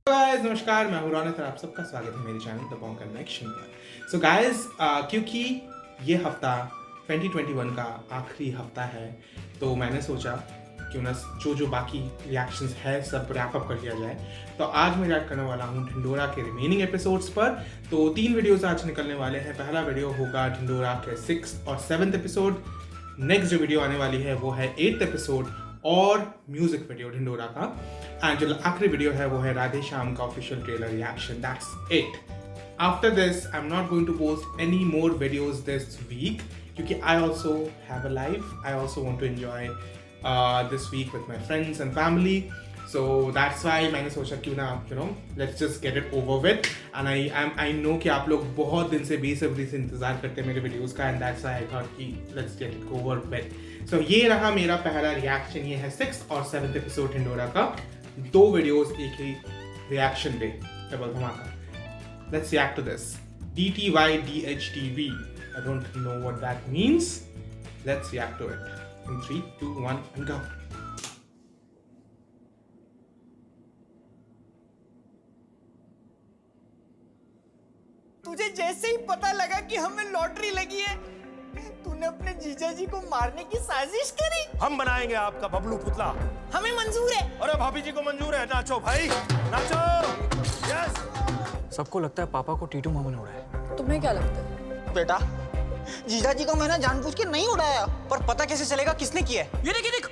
Guys नमस्कार, मैं हूं रौनक और आप सबका स्वागत है मेरे चैनल द बॉन्ग कनेक्शन पर। सो गाइस क्योंकि ये हफ्ता 2021 का आखिरी हफ्ता है तो मैंने सोचा क्यों ना जो बाकी रिएक्शंस है सब रैप अप कर लिया जाए। तो आज मैं रिएक्ट करने वाला हूँ ढिंडोरा के रिमेनिंग एपिसोड्स पर। तो 3 वीडियोस आज निकलने वाले हैं। पहला वीडियो होगा ढिंडोरा के 6th और 7th एपिसोड। नेक्स्ट जो वीडियो आने वाली है वो है 8th एपिसोड और म्यूजिक वीडियो ढिंडोरा का। एंड जो आखिरी वीडियो है वो है राधे श्याम का official trailer reaction. That's it. After this I am not going to post any more videos this week क्योंकि I also have a life. I also want to enjoy this week with my friends and family. So that's why मैंने सोचा क्यों ना let's just get it over with। and I know कि आप लोग बहुत दिन से बेसब्री से इंतजार करते हैं मेरे वीडियोस का and that's why I thought कि let's get it over with। so ये रहा मेरा पहला रिएक्शन। ये है 6th और 7th एपिसोड ढिंडोरा का। 2 वीडियोस एक ही रिएक्शन पे डबल धमाका। Let's react to this DTYDHTV। I don't know what that means। Let's react to it in 3, 2, 1 and go। तुझे जैसे ही पता लगा कि हमें लॉटरी लगी है तूने अपने जीजा जी को मारने की साजिश करी। हम बनाएंगे आपका बबलू पुतला। हमें मंजूर है। अरे भाभी जी को मंजूर है। नाचो भाई नाचो। यस। सबको लगता है पापा को टीटू मामा ने उड़ाया। तुम्हें क्या लगता है? बेटा जीजा जी को मैंने जानबूझ के नहीं उड़ाया, पर पता कैसे चलेगा किसने किया है? ये देख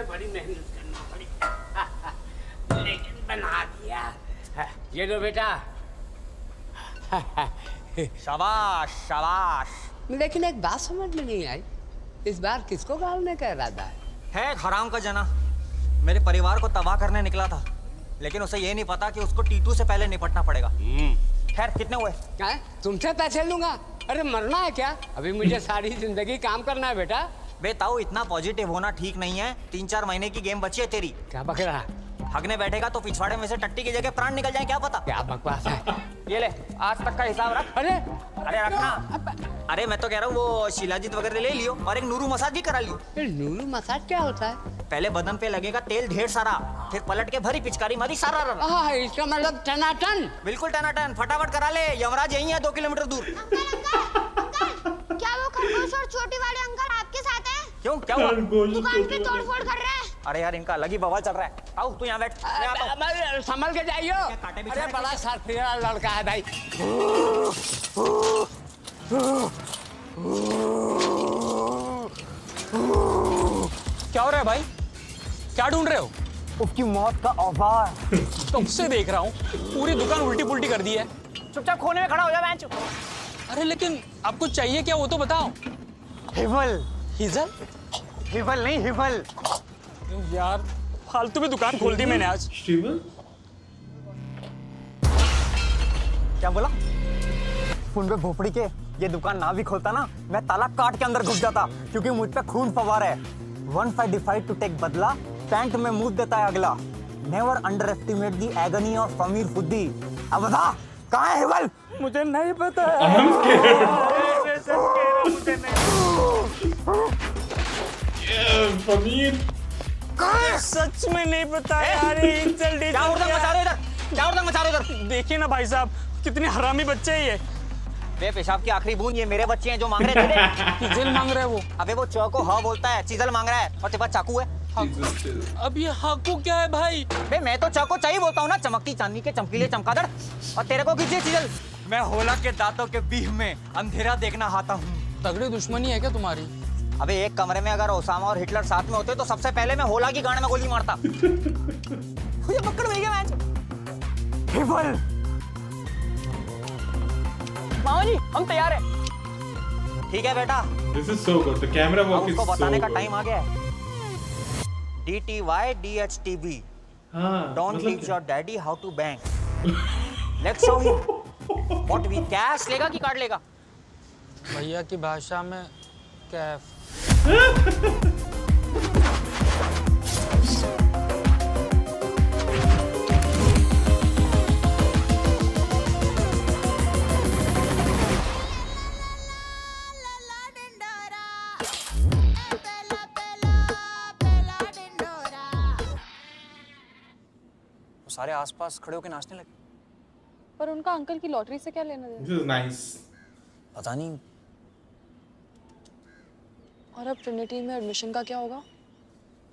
बड़ी मेहनत करना पड़ी लेकिन बना दिया। ये लो बेटा। शाबाश शाबाश। लेकिन एक बात समझ में नहीं आई, इस बार किसको गालने का इरादा है? है हराम का जना मेरे परिवार को तबाह करने निकला था, लेकिन उसे ये नहीं पता कि उसको टीटू से पहले निपटना पड़ेगा। खैर कितने हुए? तुमसे पैसे लूंगा? अरे मरना है क्या? अभी मुझे सारी जिंदगी काम करना है बेटा। बेताऊ इतना पॉजिटिव होना ठीक नहीं है। 3-4 महीने की गेम बची है तेरी। क्या बक रहा? हगने बैठेगा तो पिछवाड़े में से टट्टी की जगह प्राण निकल जाए, क्या पता। क्या बकवास है? ये ले आज तक का हिसाब रख। अरे अरे रखना। अरे मैं तो कह रहा हूँ वो शिलाजीत वगैरह ले लियो और एक नूरू मसाज भी करा लियो। नूरू मसाज क्या होता है? पहले बदन पे लगेगा तेल ढेर सारा, फिर पलट के भरी पिचकारी मारी सारा रहा। इसका मतलब टनाटन। बिल्कुल टनाटन। फटाफट करा ले, यमराज यही है 2 किलोमीटर दूर। क्या वो खरगोश और छोटी वाले अंकल आपके साथ हैं? क्यों क्या हुआ? दुकान की तोड़फोड़ कर रहे हैं। अरे यार इनका अलग ही बवाल चल रहा है। आओ तू यहाँ बैठ। संभल के जाइयो। अरे बड़ा साथिया लड़का है भाई। क्या हो रहा है भाई? क्या ढूंढ रहे हो? उसकी मौत का औजार। कब से देख रहा हूँ, पूरी दुकान उल्टी पुल्टी कर दी है। चुपचाप खोने में खड़ा हो जा बेंच। अरे लेकिन आपको चाहिए क्या वो तो बताओ। हिवल। हिजल? हिवल नहीं हिवल। यार फालतू में दुकान खोल दी मैंने आज। शिवल क्या बोला? सुन बे भोपड़ी के, ये दुकान ना भी खोलता ना मैं ताला काट के अंदर घुस जाता, क्योंकि मुझ पे खून फवार है। Once I decide to take बदला, पैंट में मुंह देता है अगला। Never underestimate the agony of Sameer फुद्दी। अब बता कहाँ है हिवल? मुझे नहीं पता है। समीर सच में नहीं पता यार। जल्दी क्या उड़दंग मचा रहे हो इधर? क्या उड़दंग मचा रहे हो इधर? देखिए ना भाई साहब, कितने हरामी बच्चे हैं ये। बे पेशाब की आखिरी बूंद ये मेरे बच्चे हैं जो मांग रहे थे। हिजल मांग रहा है वो। अबे वो च को ह बोलता है, चीजल मांग रहा है, और तेरे पास चाकू है। अब ये हाकू क्या है भाई? बे मैं तो च को चाहिए बोलता हूँ ना, चमकती चांदी के चमकीले चमकादड़। और तेरे को किसी चीजल? मैं होला के दांतों के बीच में अंधेरा देखना आता हूँ। तगड़ी दुश्मनी है क्या तुम्हारी? अबे एक कमरे में अगर ओसामा और हिटलर साथ में होते तो सबसे पहले मैं होला की गांड में गोली मारता। मुझे पकड़ में गया मैच। हिवल। मामा जी हम तैयार हैं। ठीक है बेटा। This is so good. The camera work is so उसको बताने का good. टाइम आ गया है। DTYDHTV। हाँ, Don't मतलब teach क्या? your daddy how to bang. Let's show him. What we cash लेगा कि कार्ड लेगा? भैया की भाषा में कैफ। सारे आसपास खड़े होकर नाचने लगे। पर उनका अंकल की लॉटरी से क्या लेना देना? This is nice. पता नहीं। और अब ट्रिनिटी में एडमिशन का क्या होगा?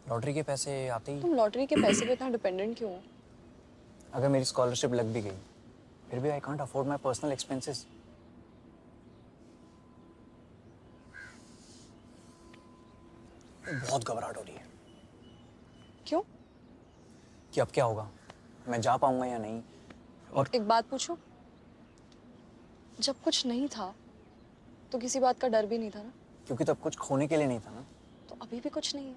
लॉटरी के पैसे आते ही। तुम लॉटरी के पैसे पे इतना डिपेंडेंट क्यों हो? अगर मेरी स्कॉलरशिप लग भी गई फिर भी I can't afford my personal expenses. बहुत घबराहट हो रही है क्यों? कि अब क्या होगा, मैं जा पाऊंगा या नहीं। और एक बात पूछूं? जब कुछ नहीं था तो किसी बात का डर भी नहीं था ना? क्योंकि तब कुछ खोने के लिए नहीं था ना। तो अभी भी कुछ नहीं है,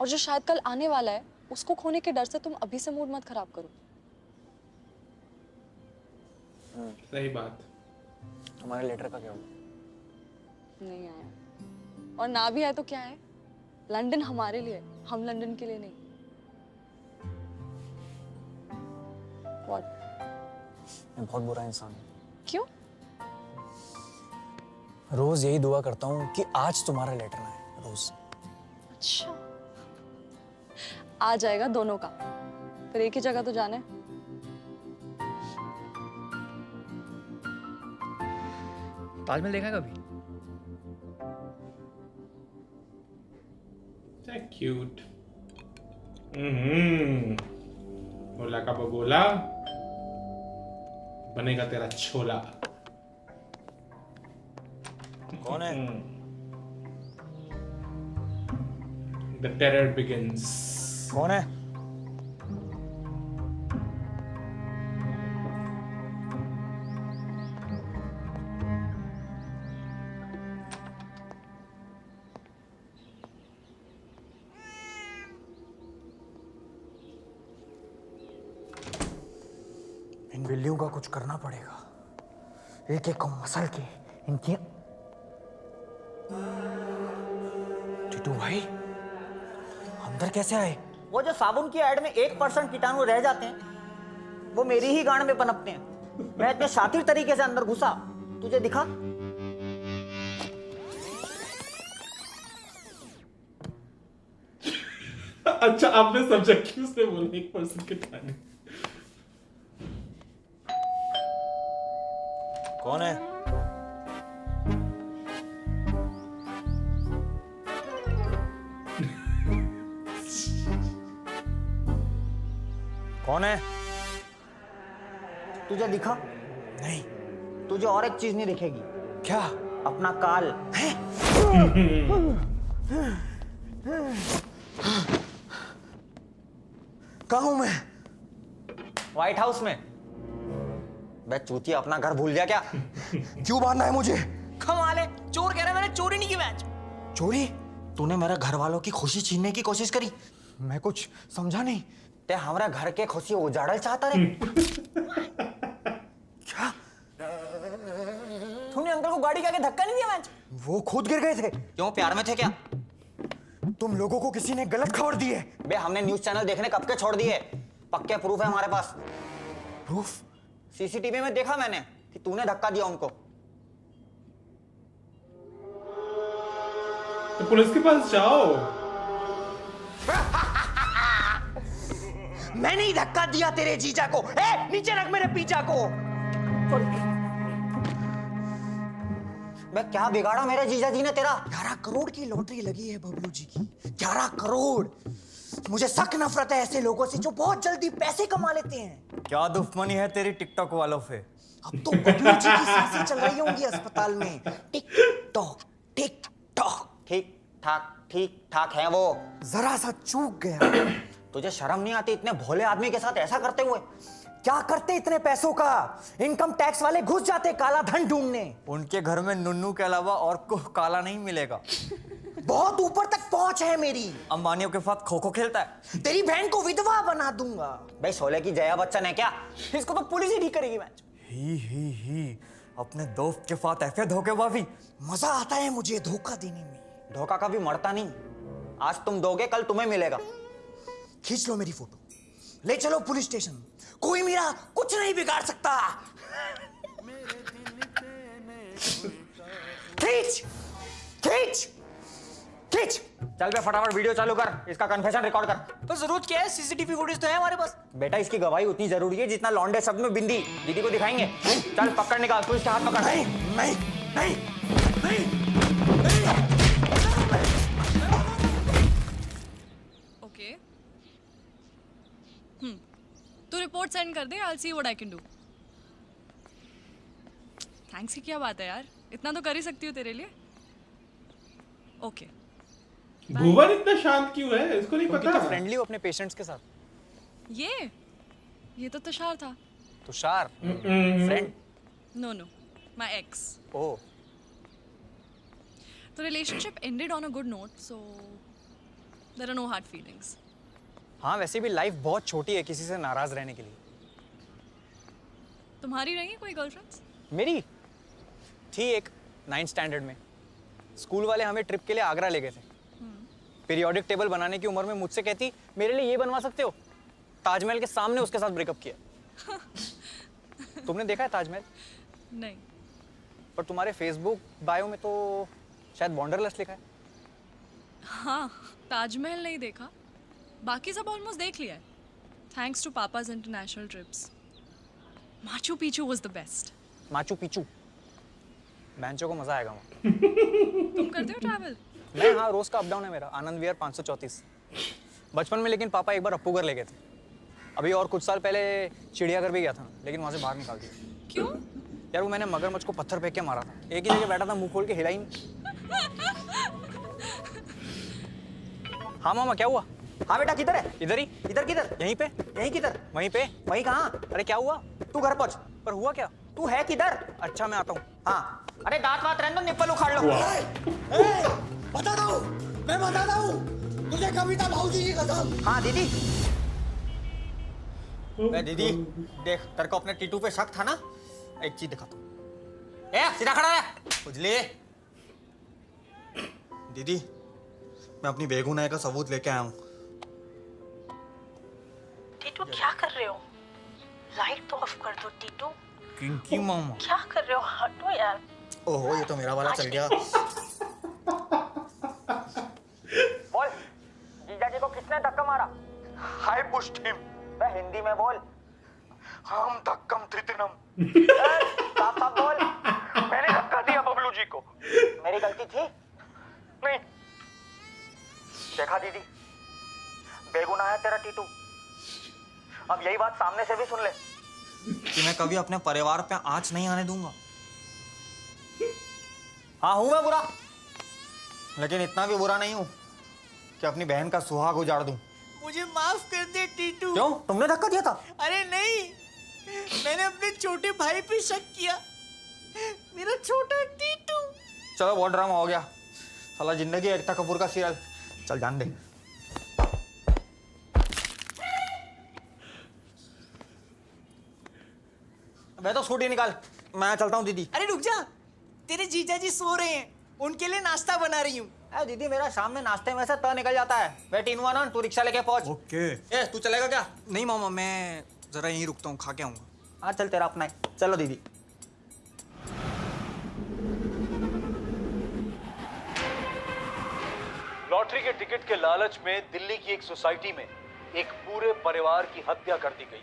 और जो शायद कल आने वाला है उसको खोने के डर से तुम अभी से मूड मत खराब करो। सही बात। तुम्हारे लेटर का क्या हुआ? नहीं आया, और ना भी आए तो क्या है, लंदन हमारे लिए, हम लंदन के लिए नहीं। What? मैं बहुत बुरा इंसान हूँ। क्यों? रोज यही दुआ करता हूँ कि आज तुम्हारा लेटर ना आए, रोज। अच्छा, आ जाएगा दोनों का, फिर एक ही जगह तो जाना है। ताजमहल देखा है कभी? क्यूट। बोला का बगोला बनेगा तेरा छोला। कौन है? The terror begins. कौन है? इन बिल्लियों का कुछ करना पड़ेगा, एक एक को मसल के इनकी। टीटू भाई अंदर कैसे आए? वो जो साबुन की ऐड में 1% कीटाणु रह जाते हैं, वो मेरी ही गांड में पनपते हैं। मैं इतने शातिर तरीके से अंदर घुसा, तुझे दिखा? अच्छा, आपने समझा कि उसने बोला 1% के ठाने। कौन है? कौन है? तुझे दिखा? नहीं। तुझे और एक चीज नहीं दिखेगी। क्या? अपना काल। कहाँ हूं मैं? व्हाइट हाउस में। बे चूतिया, अपना घर भूल गया क्या? क्यों मारना है मुझे? कमाल है, चोर कह रहा है मैंने चोरी नहीं की। मैच चोरी? तूने मेरे घर वालों की खुशी छीनने की कोशिश करी। मैं कुछ समझा नहीं। ते हमारे घर के खुशी उजाड़ल चाहता रे। क्या? तूने अंकल को गाड़ी के आगे धक्का नहीं दिया? मैच वो खुद गिर गए थे। क्यों, प्यार में थे क्या? तुम लोगों को किसी ने गलत खबर दी है। बे हमने न्यूज़ चैनल देखने कब के छोड़ दिए। पक्के प्रूफ है हमारे पास। प्रूफ? सीसीटीवी में देखा मैंने कि तूने धक्का दिया उनको। तो पुलिस के पास जाओ। मैंने ही धक्का दिया तेरे जीजा को। ए, नीचे रख मेरे पीछा को। मैं क्या बिगाड़ा मेरे जीजा जी ने तेरा? 11 करोड़ की लॉटरी लगी है बबलू जी की। 11 करोड़। मुझे सख्त नफरत है ऐसे लोगों से जो बहुत जल्दी पैसे कमा लेते हैं। क्या दुश्मनी है तेरी टिकटॉक वालों से? अब तो बबलू जी की सांसें चल रही होंगी अस्पताल में। Tick tock tick tock. ठीक ठाक है वो। जरा सा चूक गया। तुझे शर्म नहीं आती इतने भोले आदमी के साथ ऐसा करते हुए? क्या करते इतने पैसों का? इनकम टैक्स वाले घुस जाते काला धन ढूंढने। उनके घर में नुन्नू के अलावा और को काला नहीं मिलेगा। बहुत ऊपर तक पहुंच है मेरी। अंबानियों के साथ खो खो खेलता है। तेरी बहन को विधवा बना दूंगा। भाई शोले की जया बच्चन है क्या? इसको तो पुलिस ही ठीक करेगी। मैच ही अपने दोस्त के साथ ऐसे धोखेबाजी। मजा आता है मुझे धोखा देने में। धोखा कभी मरता नहीं। आज तुम दोगे, कल तुम्हें मिलेगा। खींच लो मेरी फोटो, ले चलो पुलिस स्टेशन। कोई मेरा कुछ नहीं बिगाड़ सकता। खींच खींच खींच। खींच। चल बे फटाफट वीडियो चालू कर, इसका कन्फेशन रिकॉर्ड कर। पर जरूरत क्या है, सीसीटीवी फुटेज तो है हमारे पास। बेटा इसकी गवाही उतनी जरूरी है जितना लौंडे शब्द में बिंदी। दीदी को दिखाएंगे। चल पकड़ निकाल, तू इसका हाथ पकड़। नहीं नहीं नहीं नहीं ओके तू रिपोर्ट सेंड कर दे, I will see what I can do. Thanks की क्या बात है यार, इतना तो कर ही सकती हूँ तेरे लिए। ओके भुवन इतना शांत क्यों है, इसको नहीं पता। कितना फ्रेंडली हो अपने पेशेंट्स के साथ। ये तो तुषार था। Tushar friend? No my ex. Oh, The relationship ended on a good note, so there are no hard feelings. हाँ वैसे भी लाइफ बहुत छोटी है किसी से नाराज रहने के लिए। तुम्हारी रही है कोई गर्लफ्रेंड्स? मेरी थी एक 9th स्टैंडर्ड में। स्कूल वाले हमें ट्रिप के लिए आगरा ले गए थे। पीरियोडिक टेबल बनाने की उम्र में मुझसे कहती मेरे लिए ये बनवा सकते हो। ताजमहल के सामने उसके साथ ब्रेकअप किया। तुमने देखा है ताजमहल? नहीं। पर तुम्हारे फेसबुक बायो में तो शायद बॉन्डरलेस लिखा है। हाँ, ताजमहल नहीं देखा, बाकी सब ऑलमोस्ट देख लिया है। Thanks to papa's international trips. Machu Picchu was the best. Machu Picchu, बैंचो को मजा आएगा वहाँ। तुम करते हो ट्रैवल? मैं हाँ, रोज का अप डाउन है मेरा। आनंद विहार 534। बचपन में लेकिन पापा एक बार अप्पूगर ले गए थे। अभी और कुछ साल पहले चिड़ियाघर भी गया था, लेकिन वहाँ से बाहर निकाल दिया। क्यों? यार वो मैंने मगरमच्छ को पत्थर फेंक के मारा था। एक ही जगह बैठा था, मुंह खोल के हिला ही नहीं। हाँ मामा क्या हुआ? हाँ बेटा किधर है? इधर ही। इधर किधर? यहीं पे। यहीं किधर? वहीं पे। वहीं कहाँ? अरे क्या हुआ? तू घर पहुंच। पर हुआ क्या? तू है किधर? अच्छा मैं आता हूँ। हाँ अरे दांत वात रहने दो, निप्पल उखाड़ लो। बताता हूँ, मैं बताता हूँ तुझे कविता भाऊजी की कसम। हाँ दीदी। मैं दीदी देख, तेरे को अपने टीटू पे शक था ना, एक चीज दिखाता हूँ। ए सीधा खड़ा रह उजले। दीदी मैं अपनी बेगुनाही का सबूत लेके आया हूँ। टीटू क्या कर रहे हो? लाइट तो ऑफ कर दो टीटू। किंकी मामा। क्या कर रहे हो? हटो यार। ओहो ये तो मेरा वाला चल गया। बोल जीजा जी को किसने धक्का मारा? हाय पुष्ट हिम। मैं हिंदी में बोल। हम धक्कम त्रितिनम। साफ साफ बोल। मैंने धक्का दिया बबलू जी को। मेरी गलती थी? नहीं। देखा दीदी, बेगुनाह है तेरा टीटू। अब यही बात सामने से भी सुन ले कि मैं कभी अपने परिवार पे आंच नहीं आने दूंगा। हाँ हूं मैं बुरा, लेकिन इतना भी बुरा नहीं हूं कि अपनी बहन का सुहाग उजाड़ दूं। मुझे माफ कर दे टीटू। क्यों? तुमने धक्का दिया था? अरे नहीं, मैंने अपने छोटे भाई पे शक किया। मेरा छोटा टीटू। चलो बहुत ड्रामा हो गया। साला जिंदगी एकता कपूर का सीरियल। चल जान दे। मैं तो स्कूटी निकाल, मैं चलता हूँ दीदी। अरे रुक जा, तेरे जीजा जी सो रहे हैं, उनके लिए नाश्ता बना रही हूँ। अरे दीदी मेरा शाम में नाश्ते में से त निकल जाता है। मैं टीनू ना, तू रिक्शा लेके पहुंच। ओके। ए तू चलेगा क्या? नहीं मामा मैं जरा यहीं रुकता हूँ, खा के आऊंगा। हाँ चल तेरा अपना है। चलो दीदी। लॉटरी के टिकट के लालच में दिल्ली की एक सोसाइटी में एक पूरे परिवार की हत्या कर दी गई।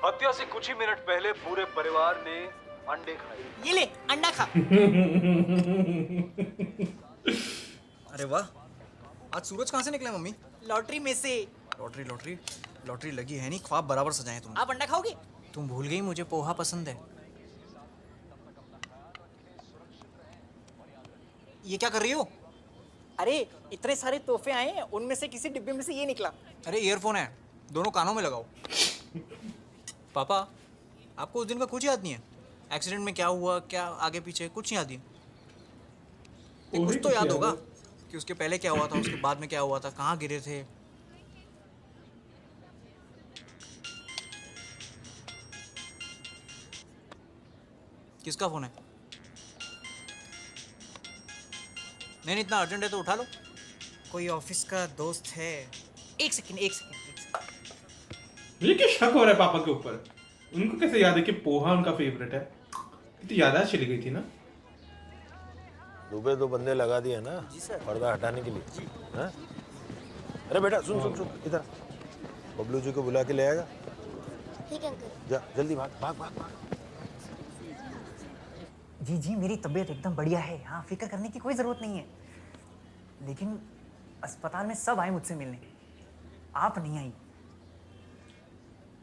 हत्या से कुछ ही मिनट पहले पूरे परिवार ने अंडे खाए। ये ले अंडा खा। अरे वाह, आज सूरज कहाँ से निकला मम्मी? लॉटरी में से। लॉटरी लॉटरी लॉटरी लगी है नहीं, ख्वाब बराबर सजाए तुमने। आप अंडा खाओगे? तुम भूल गई मुझे पोहा पसंद है। ये क्या कर रही हो? अरे इतने सारे तोहफे आए हैं, उनमें से किसी डिब्बे में से ये निकला। अरे ईयरफोन है, दोनों कानों में लगाओ। पापा आपको उस दिन का कुछ याद नहीं है? एक्सीडेंट में क्या हुआ, क्या आगे पीछे कुछ याद नहीं? कुछ तो याद होगा कि उसके पहले क्या हुआ था, उसके बाद में क्या हुआ था, कहाँ गिरे थे। किसका फोन है? नहीं इतना अर्जेंट है तो उठा लो। कोई ऑफिस का दोस्त है। एक सेकंड। मुझे क्या शक हो रहा है पापा के ऊपर। उनको कैसे याद है कि पोहा उनका फेवरेट है? तो याददाश्त चली गई थी ना। दुबे 2 बंदे लगा दिए ना जी सर। पर्दा हटाने के लिए। हाँ? अरे बेटा सुन सुन सुन इधर बबलू जी को बुला के ले आएगा। ठीक है अंकल। जा जल्दी भाग भाग भाग भाग। जी जी मेरी तबीयत एकदम बढ़िया है, हाँ फिक्र करने की कोई ज़रूरत नहीं है। लेकिन अस्पताल में सब आए मुझसे मिलने, आप नहीं आई।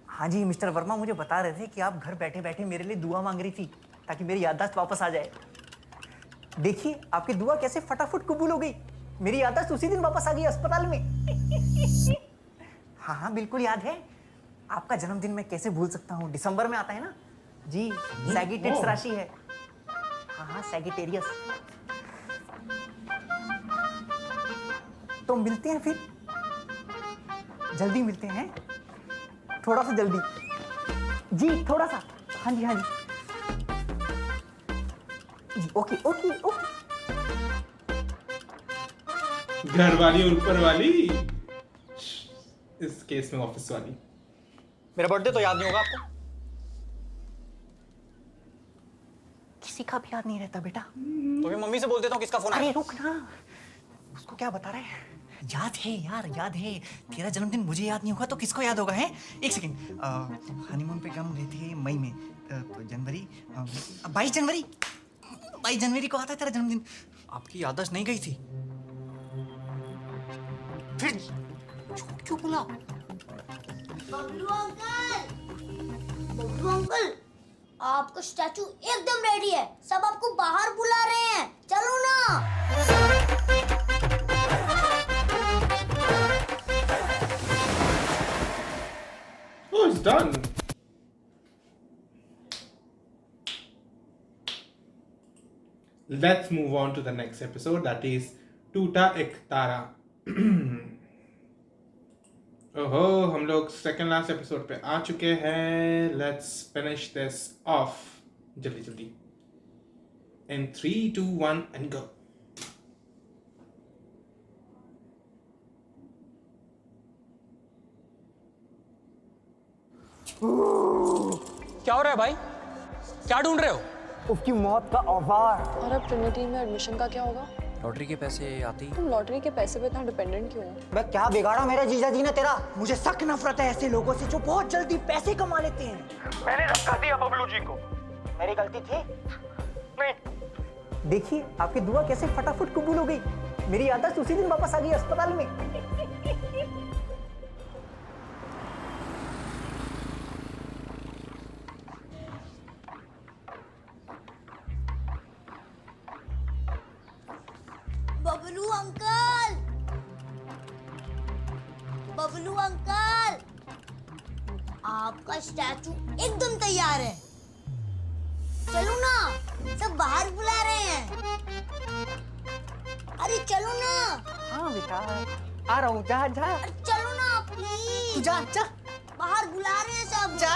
हाँ जी मिस्टर वर्मा मुझे बता रहे थे कि आप घर बैठे बैठे मेरे लिए दुआ मांग रही थी ताकि मेरी याददाश्त वापस आ जाए। देखिए आपकी दुआ कैसे फटाफट कबूल हो गई, मेरी याददाश्त उसी दिन वापस आ गई अस्पताल में। हाँ हाँ बिल्कुल याद है, आपका जन्मदिन मैं कैसे भूल सकता हूँ, दिसंबर में आता है ना जी, सैगिटेट्स राशि है। हाँ हाँ सैगिटेरियस। तो मिलते हैं फिर, जल्दी मिलते हैं, थोड़ा सा जल्दी जी, थोड़ा सा। हाँ जी हाँ जी जी, ओके ओके ओके। घर वाली और ऊपर वाली, इस केस में ऑफिस वाली। मेरा बर्थडे तो याद नहीं होगा आपको? किसी का भी याद नहीं रहता बेटा। तो फिर मम्मी से बोल देता हूँ किसका फोन अरे है। रुक ना, उसको क्या बता रहे हैं? याद है यार, याद है। तेरा जन्मदिन मुझे याद नहीं होगा तो किसको याद होगा है? एक सेकेंड, हनीमून पे कम गए थे मई में, तो जनवरी, 22 जनवरी, 22 जनवरी को आता है तेरा जन्मदिन। आपकी याददाश्त नहीं गई थी? फिर झूठ क्यों बोला? बबलू अंकल, आपका स्टैचू एकदम रेडी है, सब आपको बाहर बुला रहे हैं, चलो ना। Oh, it's done. Let's move on to the next episode, that is टूटा एक तारा। ओहो, हम लोग सेकंड लास्ट एपिसोड पे आ चुके हैं। लेट्स फिनिश दिस ऑफ जल्दी जल्दी। इन 3, 2, 1 एंड गो। क्या हो रहा है भाई? क्या ढूंढ रहे हो? उसकी मौत का औजार। और अब ट्रिनिटी में एडमिशन का क्या होगा? लॉटरी के पैसे आते ही। तुम लॉटरी के पैसे पे इतना डिपेंडेंट क्यों हो? मैं क्या बिगाड़ा मेरे जीजा जी ने तेरा? मुझे सख्त नफरत है ऐसे लोगों से जो बहुत जल्दी पैसे कमा लेते हैं। मैंने धक्का दिया बबलू जी को। मेरी गलती थी? नहीं। देखिए आपकी दुआ कैसे फटाफट कबूल हो गई, मेरी याददाश्त उसी दिन वापस आ गई अस्पताल में। बबलू अंकल, आपका स्टैचू एकदम तैयार है, चलो ना, सब बाहर बुला रहे हैं, अरे चलो ना। हाँ बेटा आ रहा हूँ, जा जा। चलो ना प्लीज। जा जा, बाहर बुला रहे हैं सब। जा।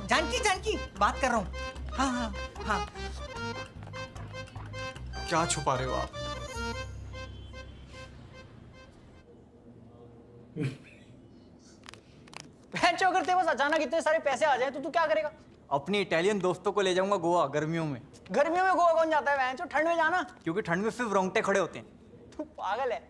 जानकी जानकी बात कर रहा हूँ। हाँ हाँ हाँ। क्या छुपा रहे हो आप? अगर तेरे पास अचानक इतने सारे पैसे आ जाए तो तू क्या करेगा? अपने इटालियन दोस्तों को ले जाऊंगा गोवा गर्मियों में। गर्मियों में गोवा कौन जाता है वैन? ठंड में जाना। क्योंकि ठंड में सिर्फ रोंगटे खड़े होते हैं। तू पागल है।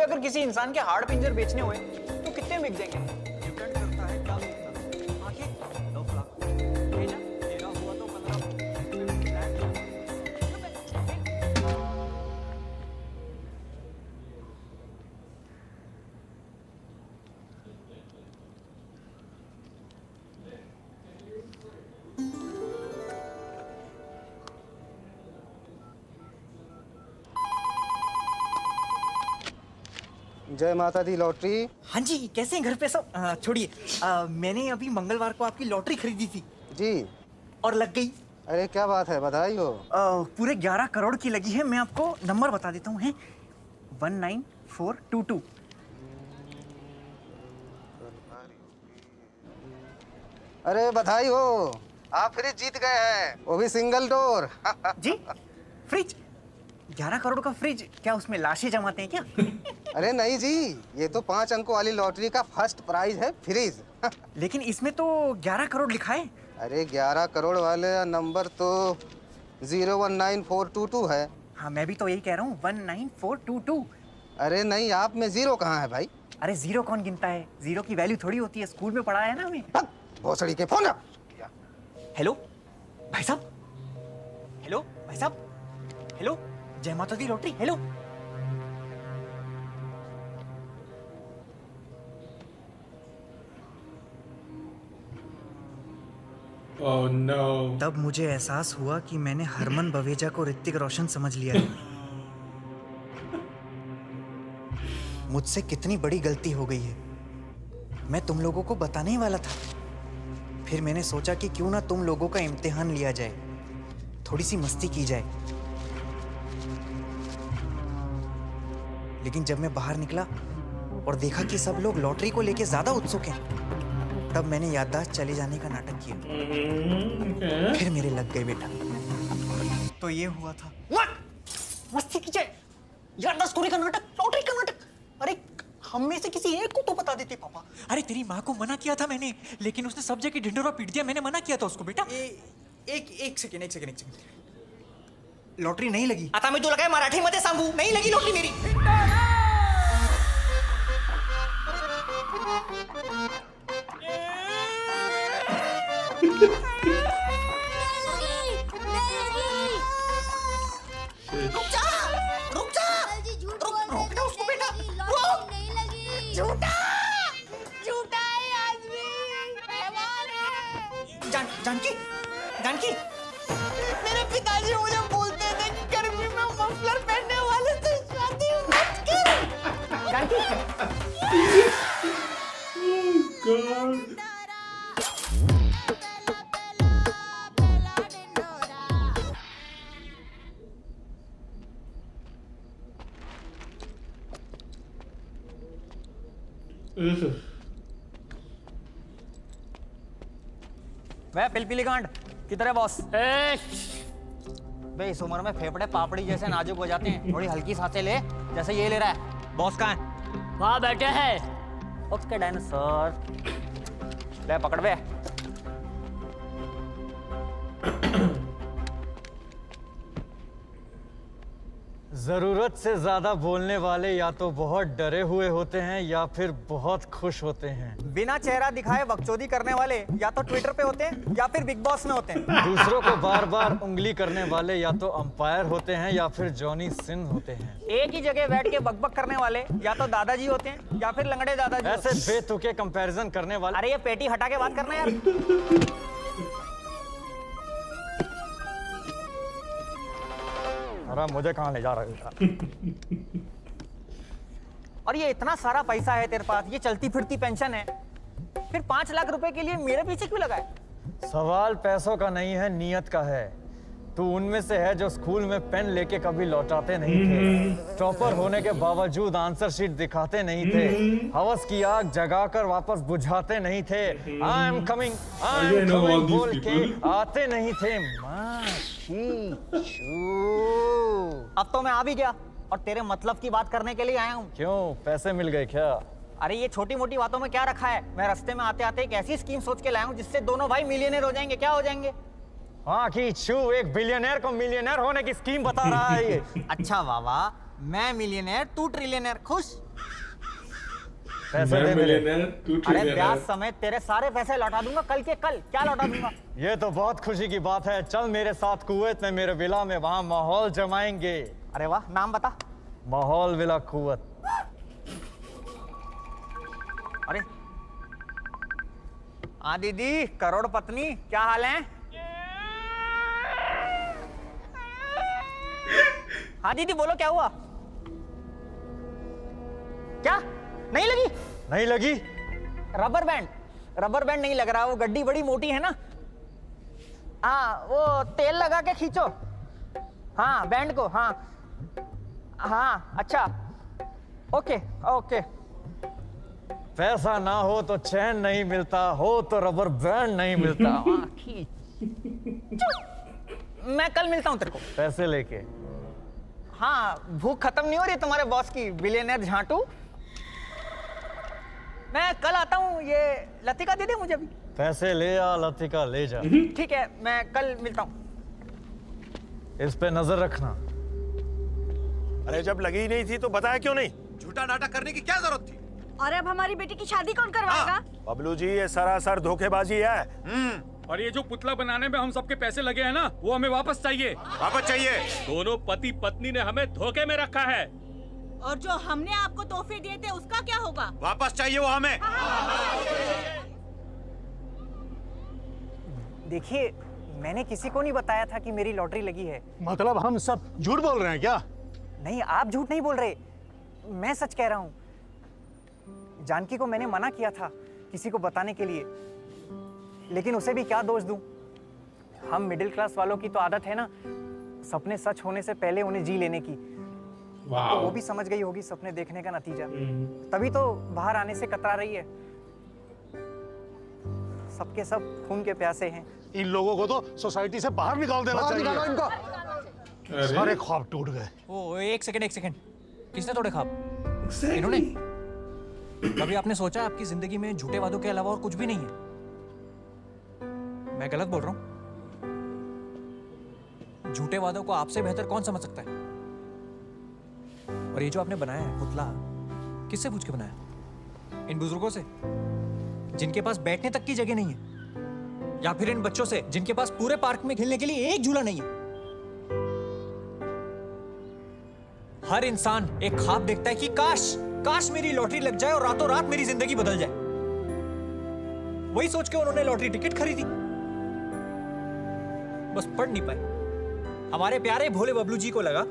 अगर किसी इंसान के हाड़ पिंजर बेचने हुए तो कितने बिक जाएंगे? डिपेंड करता है क्या बेचता। आंखें 10 लाख, भेजा तेरा हुआ तो 15। जय माता दी लॉटरी। हाँ जी, कैसे हैं घर पे सब? छोड़िए, मैंने अभी मंगलवार को आपकी लॉटरी खरीदी थी जी। और लग गई। अरे क्या बात है, बधाई हो। पूरे 11 करोड़ की लगी है। मैं आपको नंबर बता देता हूँ, 19422। अरे बधाई हो, आप फ्रिज जीत गए हैं, वो भी सिंगल डोर। जी, फ्रिज? 11 करोड़ का फ्रिज? क्या उसमें लाशें जमाते हैं क्या? अरे नहीं जी, ये तो 5 अंकों वाली लॉटरी का फर्स्ट प्राइज है, फ्रिज। लेकिन इसमें तो 11 करोड़ लिखा है। अरे 11 करोड़ वाले नंबर तो 019422 है। हाँ, मैं भी तो यही कह रहा हूँ, 19422। अरे नहीं, आप में जीरो कहाँ है भाई? अरे जीरो कौन गिनता है? जीरो की वैल्यू थोड़ी होती है, स्कूल में पढ़ा है ना हमें। भोसड़ी के फोन। हेलो भाई साहब, हेलो भाई साहब, हेलो, जय माता दी लॉटरी, हेलो। Oh no. तब मुझे एहसास हुआ कि मैंने हरमन बवेजा को ऋतिक रोशन समझ लिया है। मुझसे कितनी बड़ी गलती हो गई है। मैं तुम लोगों को बताने ही वाला था, फिर मैंने सोचा कि क्यों ना तुम लोगों का इम्तिहान लिया जाए, थोड़ी सी मस्ती की जाए। लेकिन जब मैं बाहर निकला और देखा कि सब लोग लॉटरी को लेके ज्यादा उत्सुक हैं, तब मैंने याददाश्त चले जाने का नाटक किया। फिर मेरे लग गए बेटा। तो ये हुआ था। मस्ती की जाए, याददाश्त खोने का नाटक, लॉटरी का नाटक। अरे हम में से किसी एक को तो बता देते पापा। अरे तेरी माँ को मना किया था मैंने, लेकिन उसने सब जगह ढिंढोरा पीट दिया। मैंने मना किया था उसको बेटा। एक सेकंड। लॉटरी नहीं लगी। आता मैं जो लगाए मराठी मध्ये सांगू, नहीं लगी लॉटरी मेरी। रुक जा उसको बेटा, नहीं लगी। झूठा है आदमी, मेहमान है। जानकी, मेरे पिताजी मुझे बोलते थे गर्मी में मफलर पहनने वाले से शादी मत कर। जानकी। God. वह पिलपिली गांड किधर है बॉस? बे इस उम्र में फेफड़े पापड़ी जैसे नाजुक हो जाते हैं, थोड़ी हल्की सांसें ले, जैसे ये ले रहा है। बॉस कहाँ है? वहाँ बैठे हैं। ओके डायनासोर, ले पकड़ बे। जरूरत से ज्यादा बोलने वाले या तो बहुत डरे हुए होते हैं या फिर बहुत खुश होते हैं। बिना चेहरा दिखाए बकचोदी करने वाले या तो ट्विटर पे होते हैं या फिर बिग बॉस में होते हैं। दूसरों को बार बार उंगली करने वाले या तो अंपायर होते हैं या फिर जॉनी सिंह होते हैं। एक ही जगह बैठ के बकबक करने वाले या तो दादाजी होते हैं या फिर लंगड़े दादाजी। ऐसे बेतुके कंपैरिजन करने वाले। अरे ये पेटी हटा के बात करना यार। अरे मुझे कहाँ ले जा रहे हो? और ये इतना सारा पैसा है तेरे पास, ये चलती फिरती पेंशन है, फिर 5 लाख रुपए के लिए मेरे पीछे क्यों लगा है? सवाल पैसों का नहीं है, नियत का है। तू उनमें से है जो स्कूल में पेन लेके कभी लौटाते नहीं थे, टॉपर होने के बावजूद आंसर शीट दिखाते नहीं थे, हवस की आग जगाकर वापस बुझाते नहीं थे, आई एम कमिंग बोल के आते नहीं थे। अब तो मैं आ भी गया और तेरे मतलब की बात करने के लिए आया हूँ। क्यों, पैसे मिल गए क्या? अरे ये छोटी मोटी बातों में क्या रखा है? मैं रास्ते में आते आते एक ऐसी स्कीम सोच के लाया हूँ जिससे दोनों भाई मिलियनेयर हो जाएंगे। क्या हो जाएंगे? हाँ की छू, एक बिलियनर को मिलियनर होने की स्कीम बता रहा है ये। अच्छा वाह, मैं मिलियनर तू ट्रिलियनर, खुश? पैसे दे मेरे। अरे ब्याज समेत तेरे सारे पैसे लौटा दूंगा कल के कल। क्या लौटा दूंगा? ये तो बहुत खुशी की बात है। चल मेरे साथ कुवैत में, मेरे विला में, वहाँ माहौल जमाएंगे। अरे वाह, नाम बता। माहौल विला कुवैत। अरे हाँ दीदी, करोड़ पत्नी, क्या हाल है? हाँ दीदी बोलो, क्या हुआ? क्या नहीं लगी? नहीं लगी? रबर बैंड नहीं लग रहा, वो गड्डी बड़ी मोटी है ना। हाँ, वो तेल लगा के खींचो। हाँ, बैंड को। हाँ हाँ, अच्छा, ओके ओके। पैसा ना हो तो चैन नहीं मिलता, हो तो रबर बैंड नहीं मिलता। हाँ, खींच। मैं कल मिलता हूँ तेरे को पैसे लेके। हाँ, भूख खत्म नहीं हो रही तुम्हारे बॉस की, बिलियनर झांटू। मैं कल आता हूँ, ये लतिका दे दे मुझे अभी। पैसे ले आ, लतिका ले जा। ठीक है, मैं कल मिलता हूँ। इस पे नजर रखना। अरे जब लगी ही नहीं थी तो बताया क्यों नहीं? झूठा नाटक करने की क्या जरूरत थी? और अब हमारी बेटी की शादी कौन करवाएगा? बबलू जी, ये सरासर धोखेबाजी है। और ये जो पुतला बनाने में हम सबके पैसे लगे हैं ना, वो हमें वापस चाहिए। वापस चाहिए? दोनों पति पत्नी ने हमें धोखे में रखा है। और जो हमने आपको तोहफे दिए थे उसका क्या होगा? वापस चाहिए वो हमें। देखिए, मैंने किसी को नहीं बताया था कि मेरी लॉटरी लगी है। मतलब हम सब झूठ बोल रहे हैं क्या? नहीं, आप झूठ नहीं बोल रहे, मैं सच कह रहा हूँ। जानकी को मैंने मना किया था किसी को बताने के लिए, लेकिन उसे भी क्या दोष दूं? हम मिडिल क्लास वालों की तो आदत है ना, सपने सच होने से पहले उन्हें जी लेने की। तो वो भी समझ गई होगी सपने देखने का नतीजा, तभी तो बाहर आने से कतरा रही है। सबके सब खून के प्यासे हैं। इन लोगों को तो सोसाइटी से बाहर निकाल देना चाहिए। सारे ख्वाब टूट गए। ओ, एक सेकंड। किसने तोड़े ख्वाब? इन्होंने? कभी आपने सोचा आपकी जिंदगी में झूठे वादों के अलावा और कुछ भी नहीं है? मैं गलत बोल रहा हूं? झूठे वादों को आपसे बेहतर कौन समझ सकता है? और ये जो आपने बनाया है पुतला, किससे पूछ के बनाया? इन बुजुर्गों से जिनके पास बैठने तक की जगह नहीं है, या फिर इन बच्चों से जिनके पास पूरे पार्क में खेलने के लिए एक झूला नहीं है? हर इंसान एक ख्वाब देखता है कि काश मेरी लॉटरी लग जाए और रातों रात मेरी जिंदगी बदल जाए। वही सोच के उन्होंने लॉटरी टिकट खरीदी, बस पढ़ नहीं पाए। हमारे प्यारे भोले बबलू जी को लगा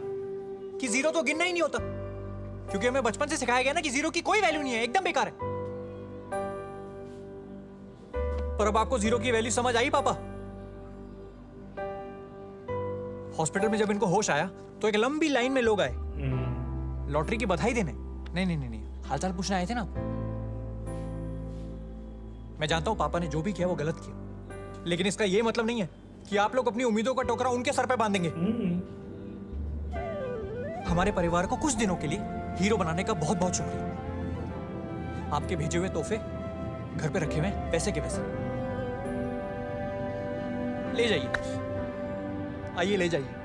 कि जीरो तो गिनना ही नहीं होता, क्योंकि हमें बचपन से सिखाया गया ना कि जीरो की कोई वैल्यू नहीं है, एकदम बेकार है। पर अब आपको जीरो की वैल्यू समझ आई पापा? हॉस्पिटल में जब इनको होश आया तो एक लंबी लाइन में लोग आए लॉटरी की बधाई देने। नहीं, हालचाल पूछने आए थे ना। मैं जानता हूं पापा ने जो भी किया वो गलत किया, लेकिन इसका ये मतलब नहीं है कि आप लोग अपनी उम्मीदों का टोकरा उनके सर पे बांधेंगे। हमारे परिवार को कुछ दिनों के लिए हीरो बनाने का बहुत बहुत शुक्रिया। आपके भेजे हुए तोहफे घर पे रखे हुए पैसे के पैसे ले जाइए, आइए ले जाइए।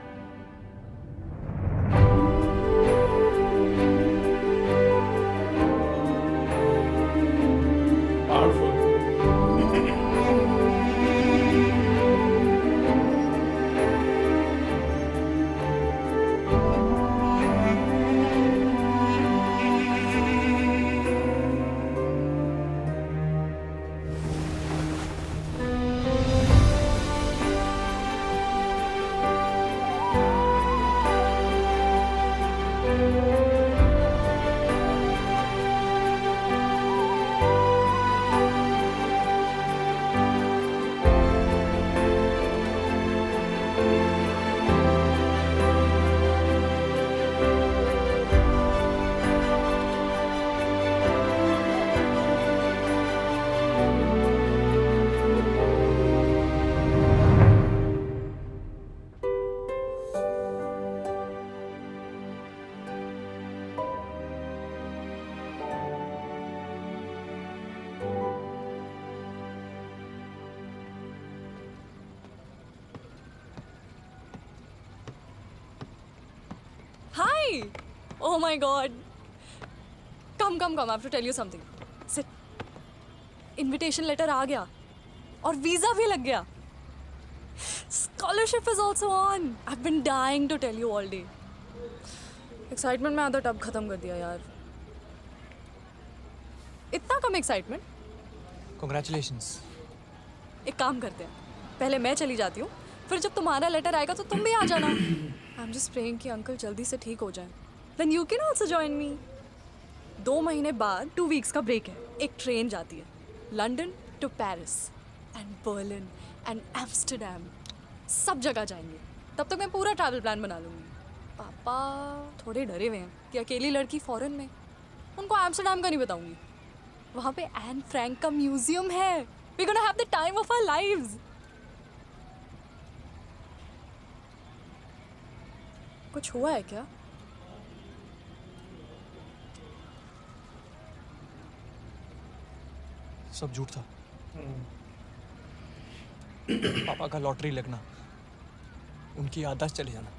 Hi! Oh my god. Come. I have to tell you something. Sit. Invitation letter आ गया और वीजा भी लग गया. Scholarship is also on. I've been dying to tell you all day. Excitement में आधा टब खत्म कर दिया यार. इतना कम excitement? Congratulations. एक काम करते हैं. पहले मैं चली जाती हूँ. फिर जब तुम्हारा लेटर आएगा तो तुम भी आ जाना. I'm just praying कि अंकल जल्दी से ठीक हो जाए. Then you can also join me. 2 महीने बाद 2 वीक्स का ब्रेक है। एक ट्रेन जाती है London to Paris and Berlin and Amsterdam, सब जगह जाएंगे। तब तक मैं पूरा ट्रैवल प्लान बना लूँगी। पापा थोड़े डरे हुए हैं कि अकेली लड़की फॉरेन में, उनको एम्स्टरडैम का नहीं बताऊँगी। वहाँ पे एन फ्रैंक का म्यूजियम है। We're gonna have the time of our lives. कुछ हुआ है क्या? सब झूठ था। पापा का लॉटरी लगना, उनकी याददाश्त चले जाना,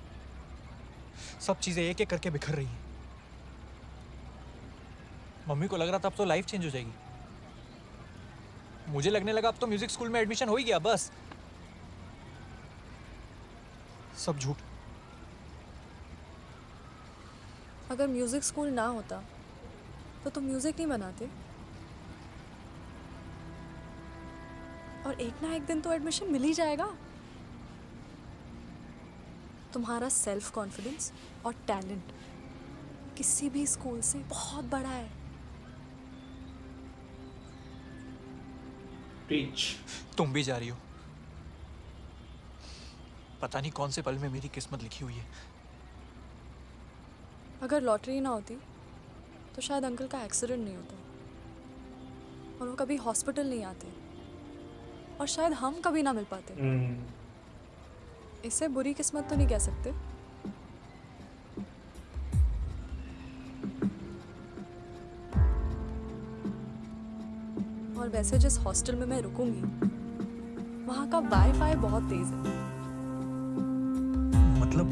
सब चीजें एक एक करके बिखर रही हैं। मम्मी को लग रहा था अब तो लाइफ चेंज हो जाएगी। मुझे लगने लगा अब तो म्यूजिक स्कूल में एडमिशन हो ही गया। बस सब झूठ। अगर म्यूजिक स्कूल ना होता तो तुम म्यूजिक नहीं बनाते, और एक ना एक दिन तो एडमिशन मिल ही जाएगा। तुम्हारा सेल्फ कॉन्फिडेंस और टैलेंट किसी भी स्कूल से बहुत बड़ा है। तुम भी जा रही हो। पता नहीं कौन से पल में मेरी किस्मत लिखी हुई है। अगर लॉटरी ना होती तो शायद अंकल का एक्सीडेंट नहीं होता, और वो कभी हॉस्पिटल नहीं आते, और शायद हम कभी ना मिल पाते। इसे बुरी किस्मत तो नहीं कह सकते। और वैसे जिस हॉस्टल में मैं रुकूंगी वहाँ का वाईफाई बहुत तेज है। मतलब?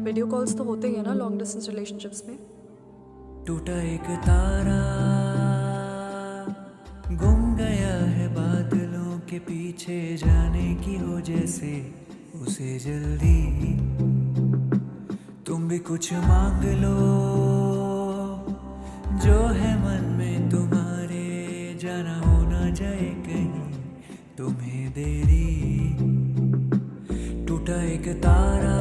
वीडियो कॉल्स तो होते ही है ना लॉन्ग डिस्टेंस रिलेशनशिप्स में। टूटा एक तारा गुम गया है बादलों के पीछे, जाने की हो जैसे उसे जल्दी। तुम भी कुछ मांग लो जो है मन में तुम्हारे, जाना हो ना जाए कहीं तुम्हें देरी। टूटा एक तारा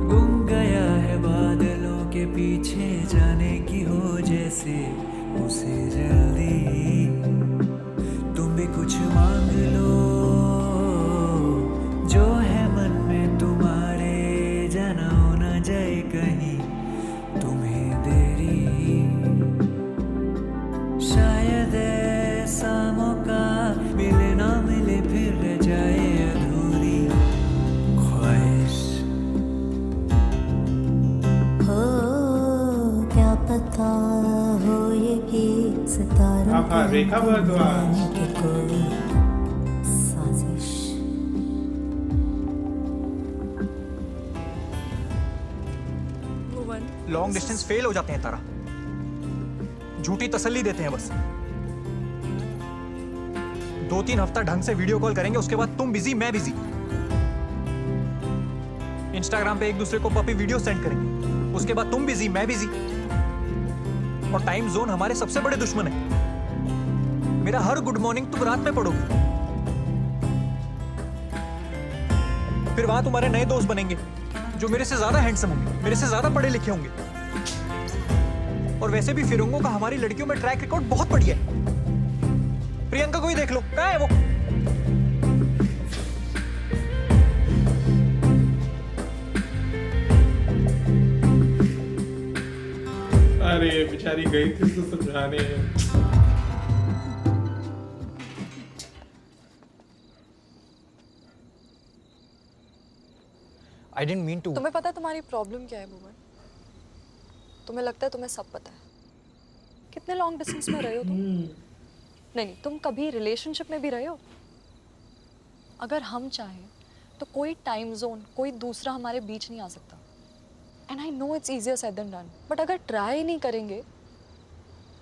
गुम गया है बादलों के पीछे, जाने की हो जैसे उसे जल्दी। तुम भी कुछ मांग लो जो है मन में तुम्हारे, जाना हो ना जाए कहीं तुम्हें देरी। शायद ऐसा मौका मिले ना मिले, फिर रह जाए अधूरी ख्वाहिश। हो क्या पता हो ये कि सितारों हाँ, रेखा भारद्वाज की कोई साजिश। लॉन्ग डिस्टेंस फेल हो जाते हैं तारा, झूठी तसल्ली देते हैं बस। 2-3 हफ्ता ढंग से वीडियो कॉल करेंगे, उसके बाद तुम बिजी मैं बिजी। इंस्टाग्राम पे एक दूसरे को पपी वीडियो सेंड करेंगे, उसके बाद तुम बिजी मैं बिजी। और टाइम जोन हमारे सबसे बड़े दुश्मन है। मेरा हर गुड मॉर्निंग तुम रात में पढ़ोगे, फिर वहां तुम्हारे नए दोस्त बनेंगे जो मेरे से ज्यादा हैंडसम होंगे, मेरे से ज्यादा पढ़े लिखे होंगे। और वैसे भी फिरंगों का हमारी लड़कियों में ट्रैक रिकॉर्ड बहुत बढ़िया है। प्रियंका को ही देख लो, कहाँ है वो? अरे बेचारी गई थी तो समझाने। I didn't mean to. तुम्हें पता है तुम्हारी प्रॉब्लम क्या है भुवन? तुम्हें लगता है तुम्हें सब पता है। कितने लॉन्ग डिस्टेंस में रहे हो तुम? नहीं, तुम कभी रिलेशनशिप में भी रहे हो? अगर हम चाहें तो कोई टाइम जोन, कोई दूसरा हमारे बीच नहीं आ सकता। And I know it's easier said than done, but अगर ट्राई नहीं करेंगे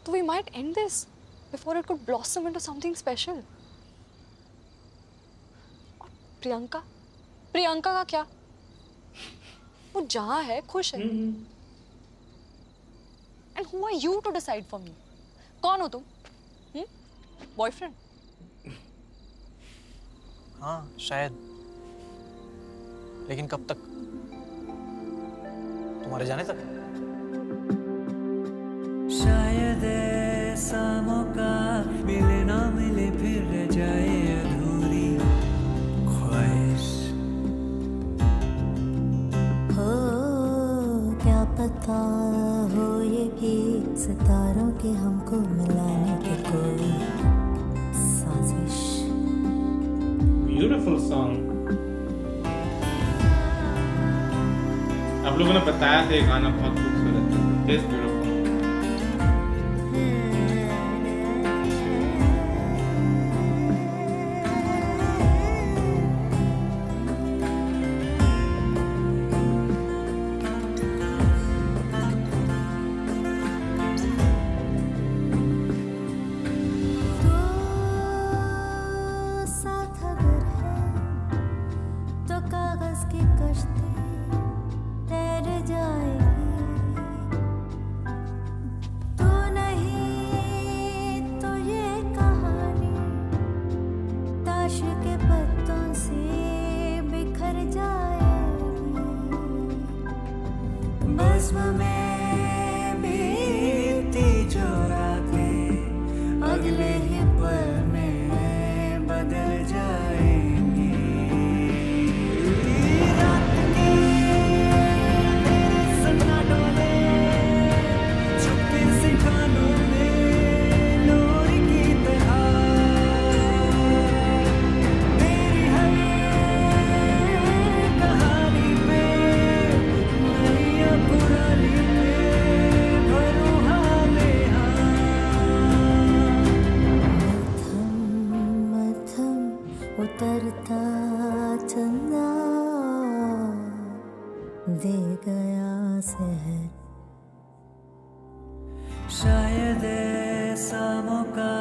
तो we might end this before it could blossom into something special. और प्रियंका, प्रियंका का क्या? वो जहाँ है खुश है। And who are you to decide for me? कौन हो तुम? बॉयफ्रेंड? हाँ शायद, लेकिन कब तक? तुम्हारे जाने तक। शायद ऐसा मौका मिले ना मिले फिर रह जाए अधूरी ख्वाहिश। हो क्या पता हो ये कि सितारों के हमको मिलाने की कोई साजिश। Beautiful song. आप लोगों ने बताया था ये गाना बहुत खूबसूरत है। It is beautiful. साथ अगर है तो कागज की कश्ती तैर जाएगी। तू नहीं तो ये कहानी ताश के पत्तों से बिखर जाएगी। बज़्म में बीती जो रातें अगले ही पल में बदल जाएंगी। रात के मेरे सन्नाटों में छुपे से गानों में लोरी की तरह तेरी हर कहानी पे नैया पुरानी पे भरूं हाले मथम उतरता चंदा दे गया सहर। शायद ऐसा मौका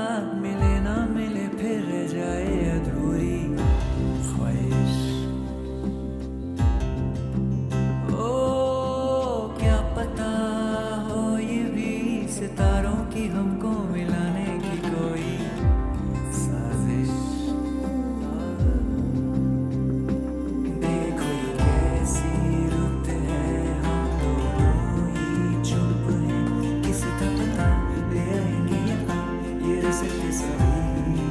मिले ना मिले फिर रह जाए अधूरी ख्वाहिश। ओ क्या पता हो ये भी सितारों की हमको मिलाने की कोई साजिश। देखो ये कैसी रुत है हम दोनों ही चुप हैं। किसी का पता ले आएंगे यहाँ ये रस्ते सभी।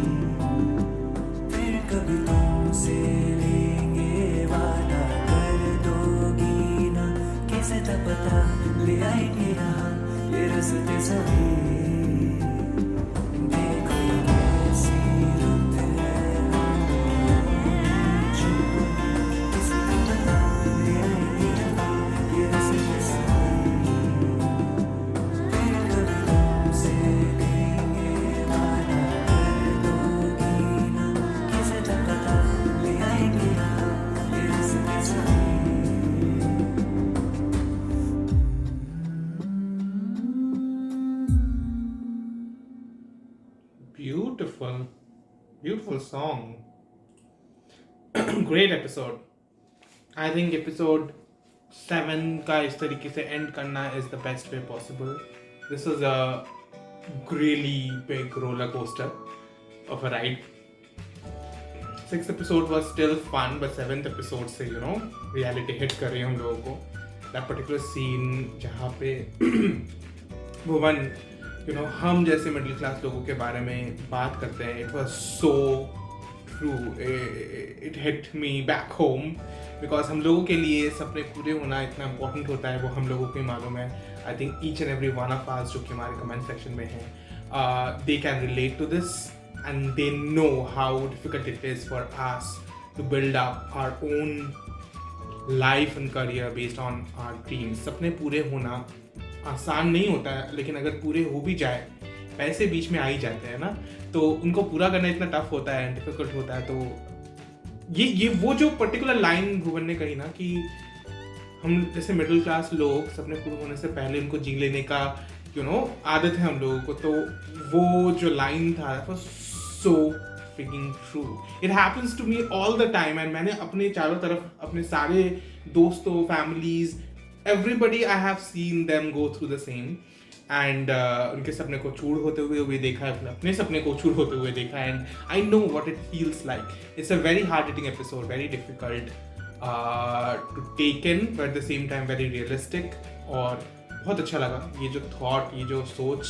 फिर कभी तुमसे लेंगे वादा कर दोगी ना। किसी का पता ले आएंगे यहाँ ये रस्ते सभी। देखो ये कैसी रुत है हम दोनों ही चुप हैं। किसी का पता ले आएंगे यहाँ ये रस्ते सभी। फिर कभी तुमसे लेंगे वादा कर दोगी ना। किसी का पता ले आएंगे यहाँ ये रस्ते सभी। Beautiful. Beautiful song. Great episode. I think episode 7 का इस तरीके से end करना is the best way possible. This was a really big roller coaster of a ride. 6th episode was still fun, but 7th episode से reality hit कर रही है हम लोगों को. That particular scene जहाँ पे भुवन हम जैसे मिडिल क्लास लोगों के बारे में बात करते हैं, it was so true. It hit me back home because हम लोगों के लिए सपने पूरे होना इतना इम्पोर्टेंट होता है, वो हम लोगों को ही मालूम है. I think each and every one of us जो कि हमारे कमेंट सेक्शन में हैं, they can relate to this and they know how difficult it is for us to build up our own life and career based on our dreams. सपने पूरे होना आसान नहीं होता है, लेकिन अगर पूरे हो भी जाए, पैसे बीच में आ ही जाते हैं ना, तो उनको पूरा करना इतना टफ होता है, डिफिकल्ट होता है. तो ये वो जो पर्टिकुलर लाइन भुवन ने कही ना कि हम जैसे मिडिल क्लास लोग सपने पूरे होने से पहले उनको जी लेने का आदत है हम लोगों को, तो वो जो लाइन था so freaking true. It happens to me all the time. And मैंने अपने चारों तरफ अपने सारे दोस्तों, families, everybody I have seen them go through the same. And उनके सपने को चूर होते हुए देखा है, अपने सपने को चूर होते हुए देखा है. And I know what it feels like. It's a very hard hitting episode, very difficult. To take in but at the same time very realistic, और बहुत अच्छा लगा ये जो थॉट, ये जो सोच,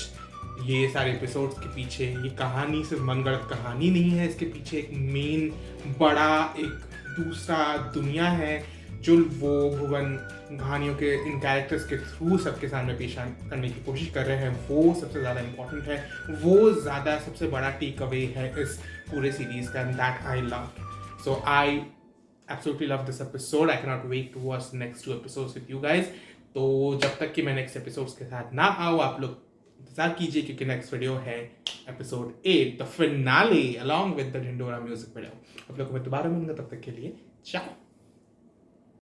ये सारे एपिसोड्स के पीछे, ये कहानी सिर्फ मनगढ़ंत कहानी नहीं है, इसके पीछे एक मेन बड़ा एक दूसरा दुनिया है जो वो भुवन कहानियों के इन कैरेक्टर्स के थ्रू सबके सामने पेश करने की कोशिश कर रहे हैं। वो सबसे ज़्यादा इम्पोर्टेंट है, वो ज़्यादा सबसे बड़ा टेक अवे है इस पूरे सीरीज़ का, and that I love. So I absolutely love this episode. I can not wait to watch next 2 episodes with you guys. तो जब तक कि मैं नेक्स्ट एपिसोड्स के साथ ना आऊँ, आप लोग इंतजार कीजिए, क्योंकि नेक्स्ट वीडियो है episode 8 the finale along with the Dhindora music video. आप लोगों को मैं दोबारा मिलूंगा, तब तक के लिए चाओ।